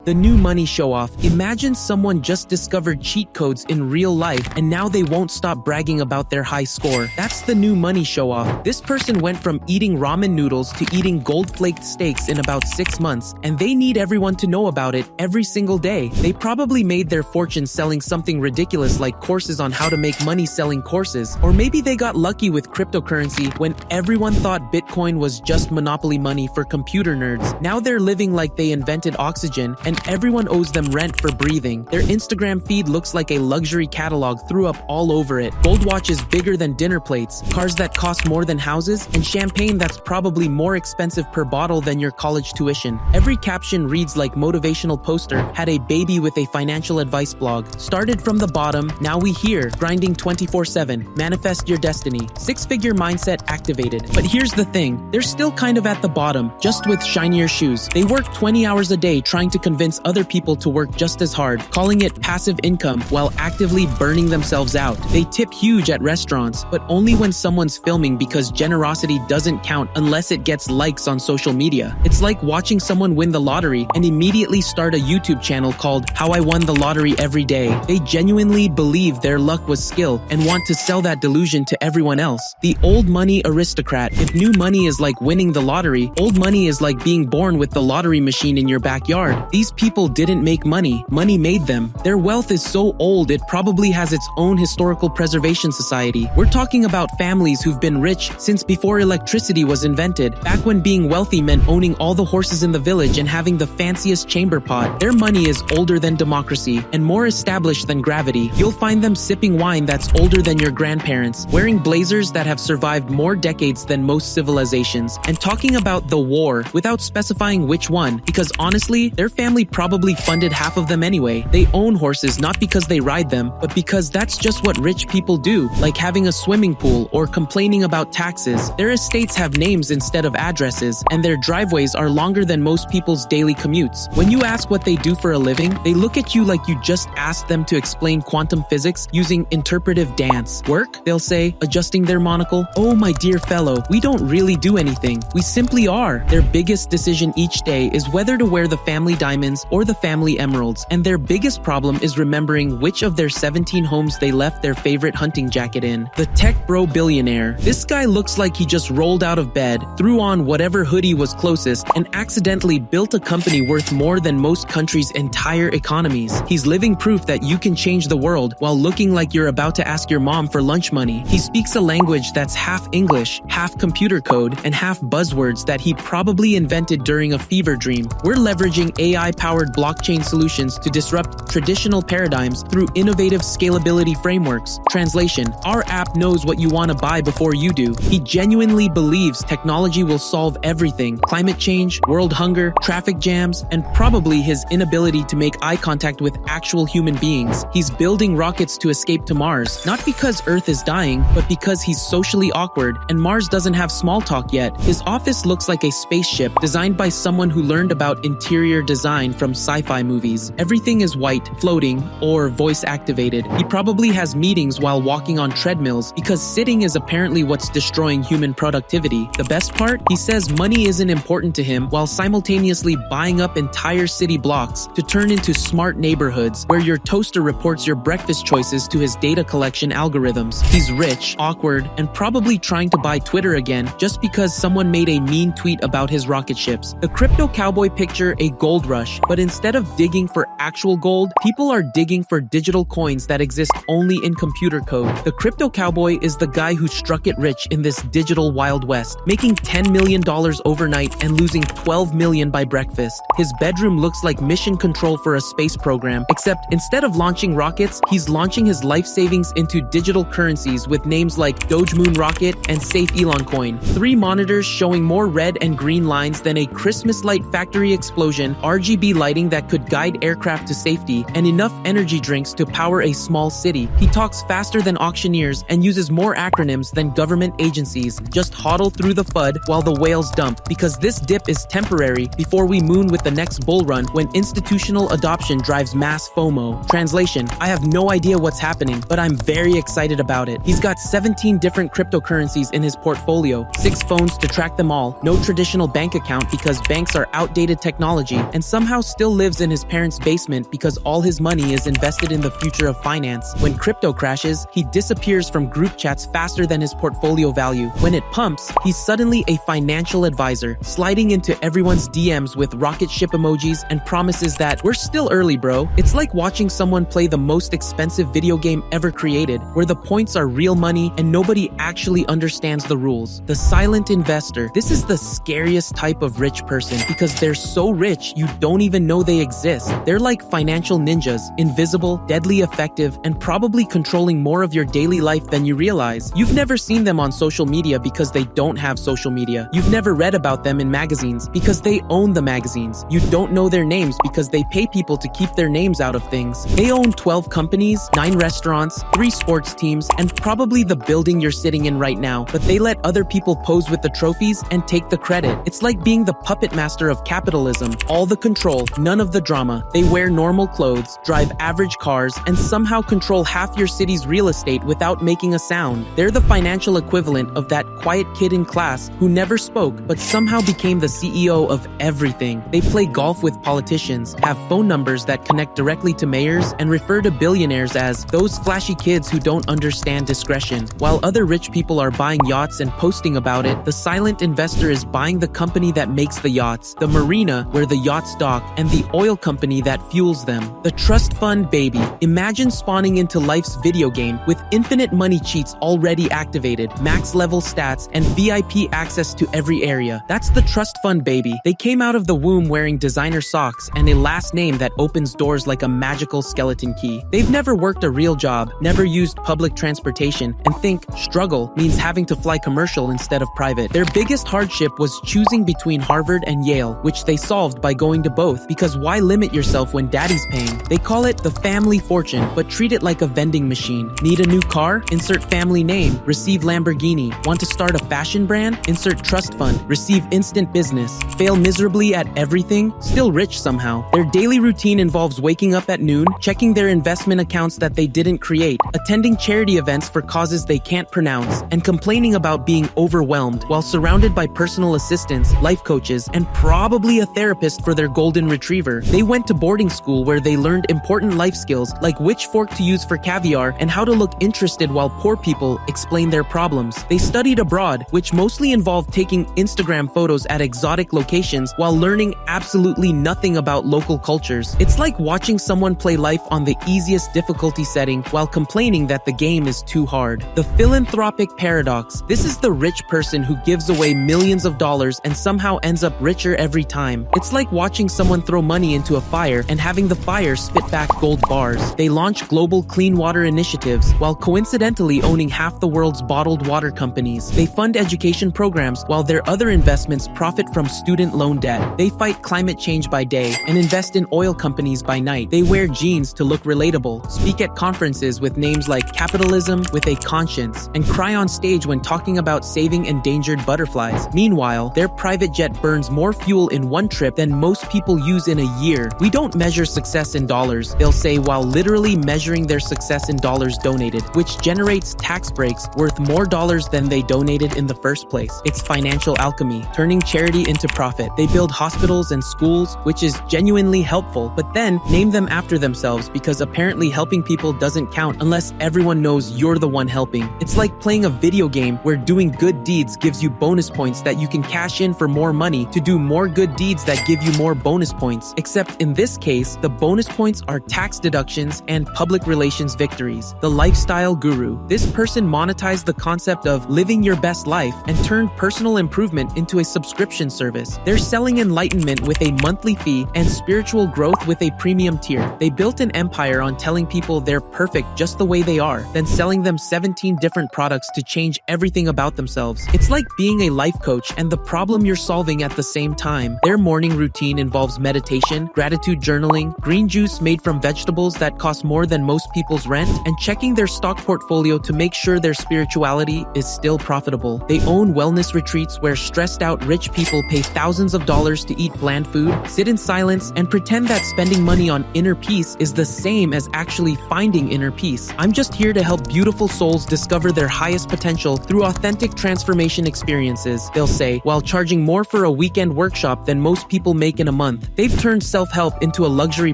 The new money show-off. Imagine someone just discovered cheat codes in real life and now they won't stop bragging about their high score. That's the new money show-off. This person went from eating ramen noodles to eating gold-flaked steaks in about 6 months, and they need everyone to know about it every single day. They probably made their fortune selling something ridiculous like courses on how to make money selling courses. Or maybe they got lucky with cryptocurrency when everyone thought Bitcoin was just monopoly money for computer nerds. Now they're living like they invented oxygen and everyone owes them rent for breathing. Their Instagram feed looks like a luxury catalog threw up all over it. Gold watches bigger than dinner plates, cars that cost more than houses, and champagne that's probably more expensive per bottle than your college tuition. Every caption reads like motivational poster, had a baby with a financial advice blog. Started from the bottom, now we here, grinding 24/7, manifest your destiny. 6-figure mindset activated. But here's the thing, they're still kind of at the bottom, just with shinier shoes. They work 20 hours a day trying to convince other people to work just as hard, calling it passive income while actively burning themselves out. They tip huge at restaurants, but only when someone's filming because generosity doesn't count unless it gets likes on social media. It's like watching someone win the lottery and immediately start a YouTube channel called How I Won the Lottery Every Day. They genuinely believe their luck was skill and want to sell that delusion to everyone else. The old money aristocrat. If new money is like winning the lottery, old money is like being born with the lottery machine in your backyard. These people didn't make money, money made them. Their wealth is so old it probably has its own historical preservation society. We're talking about families who've been rich since before electricity was invented, back when being wealthy meant owning all the horses in the village and having the fanciest chamber pot. Their money is older than democracy and more established than gravity. You'll find them sipping wine that's older than your grandparents, wearing blazers that have survived more decades than most civilizations, and talking about the war without specifying which one, because honestly, their family probably funded half of them anyway. They own horses not because they ride them, but because that's just what rich people do, like having a swimming pool or complaining about taxes. Their estates have names instead of addresses, and their driveways are longer than most people's daily commutes. When you ask what they do for a living, they look at you like you just asked them to explain quantum physics using interpretive dance. Work? They'll say, adjusting their monocle. Oh my dear fellow, we don't really do anything. We simply are. Their biggest decision each day is whether to wear the family diamonds or the family emeralds, and their biggest problem is remembering which of their 17 homes they left their favorite hunting jacket in. The tech bro billionaire. This guy looks like he just rolled out of bed, threw on whatever hoodie was closest, and accidentally built a company worth more than most countries' entire economies. He's living proof that you can change the world while looking like you're about to ask your mom for lunch money. He speaks a language that's half English, half computer code, and half buzzwords that he probably invented during a fever dream. We're leveraging AI-powered blockchain solutions to disrupt traditional paradigms through innovative scalability frameworks. Translation: our app knows what you want to buy before you do. He genuinely believes technology will solve everything: climate change, world hunger, traffic jams, and probably his inability to make eye contact with actual human beings. He's building rockets to escape to Mars, not because Earth is dying, but because he's socially awkward and Mars doesn't have small talk yet. His office looks like a spaceship designed by someone who learned about interior design from sci-fi movies. Everything is white, floating, or voice activated. He probably has meetings while walking on treadmills because sitting is apparently what's destroying human productivity. The best part? He says money isn't important to him while simultaneously buying up entire city blocks to turn into smart neighborhoods where your toaster reports your breakfast choices to his data collection algorithms. He's rich, awkward, and probably trying to buy Twitter again just because someone made a mean tweet about his rocket ships. The crypto cowboy picture a gold rush, but instead of digging for actual gold, people are digging for digital coins that exist only in computer code. The crypto cowboy is the guy who struck it rich in this digital Wild West, making $10 million overnight and losing $12 million by breakfast. His bedroom looks like mission control for a space program, except instead of launching rockets, he's launching his life savings into digital currencies with names like Doge Moon Rocket and Safe Elon Coin. 3 monitors showing more red and green lines than a Christmas light factory explosion, RGB lighting that could guide aircraft to safety, and enough energy drinks to power a small city. He talks faster than auctioneers and uses more acronyms than government agencies. Just hodl through the FUD while the whales dump, because this dip is temporary before we moon with the next bull run when institutional adoption drives mass FOMO. Translation: I have no idea what's happening, but I'm very excited about it. He's got 17 different cryptocurrencies in his portfolio, 6 phones to track them all, no traditional bank account because banks are outdated technology, and somehow somehow still lives in his parents' basement because all his money is invested in the future of finance. When crypto crashes, he disappears from group chats faster than his portfolio value. When it pumps, he's suddenly a financial advisor, sliding into everyone's DMs with rocket ship emojis and promises that we're still early, bro. It's like watching someone play the most expensive video game ever created, where the points are real money and nobody actually understands the rules. The silent investor. This is the scariest type of rich person because they're so rich you don't even know they exist. They're like financial ninjas, invisible, deadly effective, and probably controlling more of your daily life than you realize. You've never seen them on social media because they don't have social media. You've never read about them in magazines because they own the magazines. You don't know their names because they pay people to keep their names out of things. They own 12 companies, 9 restaurants, 3 sports teams, and probably the building you're sitting in right now, but they let other people pose with the trophies and take the credit. It's like being the puppet master of capitalism. All the control, none of the drama. They wear normal clothes, drive average cars, and somehow control half your city's real estate without making a sound. They're the financial equivalent of that quiet kid in class who never spoke but somehow became the CEO of everything. They play golf with politicians, have phone numbers that connect directly to mayors, and refer to billionaires as those flashy kids who don't understand discretion. While other rich people are buying yachts and posting about it, the silent investor is buying the company that makes the yachts, the marina where the yachts dock, and the oil company that fuels them. The trust fund baby. Imagine spawning into life's video game with infinite money cheats already activated, max level stats, and VIP access to every area. That's the trust fund baby. They came out of the womb wearing designer socks and a last name that opens doors like a magical skeleton key. They've never worked a real job, never used public transportation, and think struggle means having to fly commercial instead of private. Their biggest hardship was choosing between Harvard and Yale, which they solved by going to both, because why limit yourself when daddy's paying? They call it the family fortune, but treat it like a vending machine. Need a new car? Insert family name. Receive Lamborghini. Want to start a fashion brand? Insert trust fund. Receive instant business. Fail miserably at everything? Still rich somehow. Their daily routine involves waking up at noon, checking their investment accounts that they didn't create, attending charity events for causes they can't pronounce, and complaining about being overwhelmed while surrounded by personal assistants, life coaches, and probably a therapist for their golden retriever. They went to boarding school where they learned important life skills like which fork to use for caviar and how to look interested while poor people explain their problems. They studied abroad, which mostly involved taking Instagram photos at exotic locations while learning absolutely nothing about local cultures. It's like watching someone play life on the easiest difficulty setting while complaining that the game is too hard. The philanthropic paradox. This is the rich person who gives away millions of dollars and somehow ends up richer every time. It's like watching someone throw money into a fire and having the fire spit back gold bars. They launch global clean water initiatives while coincidentally owning half the world's bottled water companies. They fund education programs while their other investments profit from student loan debt. They fight climate change by day and invest in oil companies by night. They wear jeans to look relatable, speak at conferences with names like Capitalism with a Conscience, and cry on stage when talking about saving endangered butterflies. Meanwhile, their private jet burns more fuel in one trip than most people use in a year. We don't measure success in dollars, they'll say, while literally measuring their success in dollars donated, which generates tax breaks worth more dollars than they donated in the first place. It's financial alchemy, turning charity into profit. They build hospitals and schools, which is genuinely helpful, but then name them after themselves because apparently helping people doesn't count unless everyone knows you're the one helping. It's like playing a video game where doing good deeds gives you bonus points that you can cash in for more money to do more good deeds that give you more bonus points. Except in this case, the bonus points are tax deductions and public relations victories. The lifestyle guru. This person monetized the concept of living your best life and turned personal improvement into a subscription service. They're selling enlightenment with a monthly fee and spiritual growth with a premium tier. They built an empire on telling people they're perfect just the way they are, then selling them 17 different products to change everything about themselves. It's like being a life coach and the problem you're solving at the same time. Their morning routine involves meditation, gratitude journaling, green juice made from vegetables that cost more than most people's rent, and checking their stock portfolio to make sure their spirituality is still profitable. They own wellness retreats where stressed out rich people pay thousands of dollars to eat bland food, sit in silence, and pretend that spending money on inner peace is the same as actually finding inner peace. I'm just here to help beautiful souls discover their highest potential through authentic transformation experiences, they'll say, while charging more for a weekend workshop than most people make in a month. month. They've turned self-help into a luxury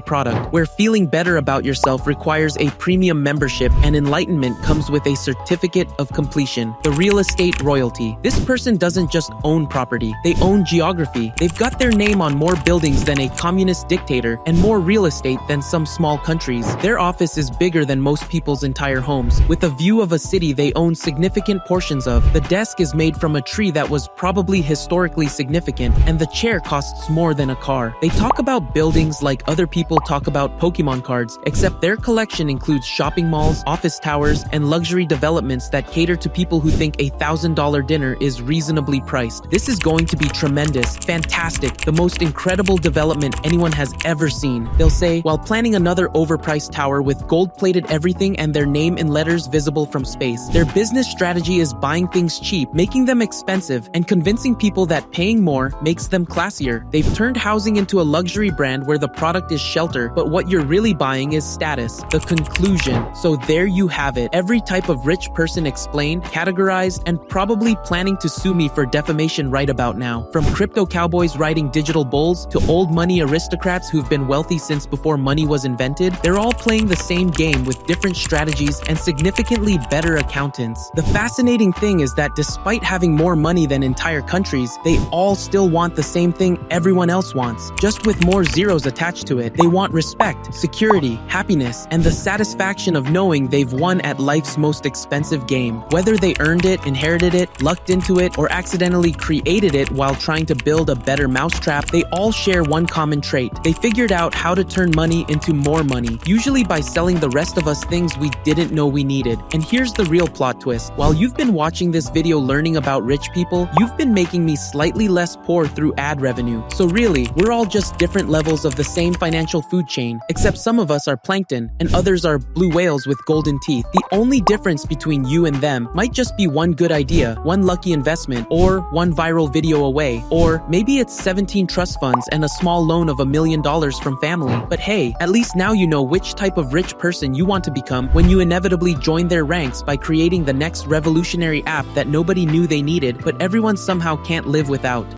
product where feeling better about yourself requires a premium membership and enlightenment comes with a certificate of completion. The real estate royalty. This person doesn't just own property, they own geography. They've got their name on more buildings than a communist dictator and more real estate than some small countries. Their office is bigger than most people's entire homes. With a view of a city they own significant portions of. The desk is made from a tree that was probably historically significant, and the chair costs more than a car. They talk about buildings like other people talk about Pokemon cards, except their collection includes shopping malls, office towers, and luxury developments that cater to people who think a $1,000 dinner is reasonably priced. This is going to be tremendous, fantastic, the most incredible development anyone has ever seen. They'll say, while planning another overpriced tower with gold-plated everything and their name in letters visible from space. Their business strategy is buying things cheap, making them expensive, and convincing people that paying more makes them classier. They've turned housing into a luxury brand where the product is shelter, but what you're really buying is status. The conclusion. So there you have it. Every type of rich person explained, categorized, and probably planning to sue me for defamation right about now. From crypto cowboys riding digital bulls to old money aristocrats who've been wealthy since before money was invented, they're all playing the same game with different strategies and significantly better accountants. The fascinating thing is that despite having more money than entire countries, they all still want the same thing everyone else wants, just with more zeros attached to it. They want respect, security, happiness, and the satisfaction of knowing they've won at life's most expensive game. Whether they earned it, inherited it, lucked into it, or accidentally created it while trying to build a better mousetrap, they all share one common trait. They figured out how to turn money into more money, usually by selling the rest of us things we didn't know we needed. And here's the real plot twist. While you've been watching this video learning about rich people, you've been making me slightly less poor through ad revenue. So really, we're all just different levels of the same financial food chain, except some of us are plankton and others are blue whales with golden teeth. The only difference between you and them might just be one good idea, one lucky investment, or one viral video away, or maybe it's 17 trust funds and a small loan of $1 million from family. But hey, at least now you know which type of rich person you want to become when you inevitably join their ranks by creating the next revolutionary app that nobody knew they needed, but everyone somehow can't live without.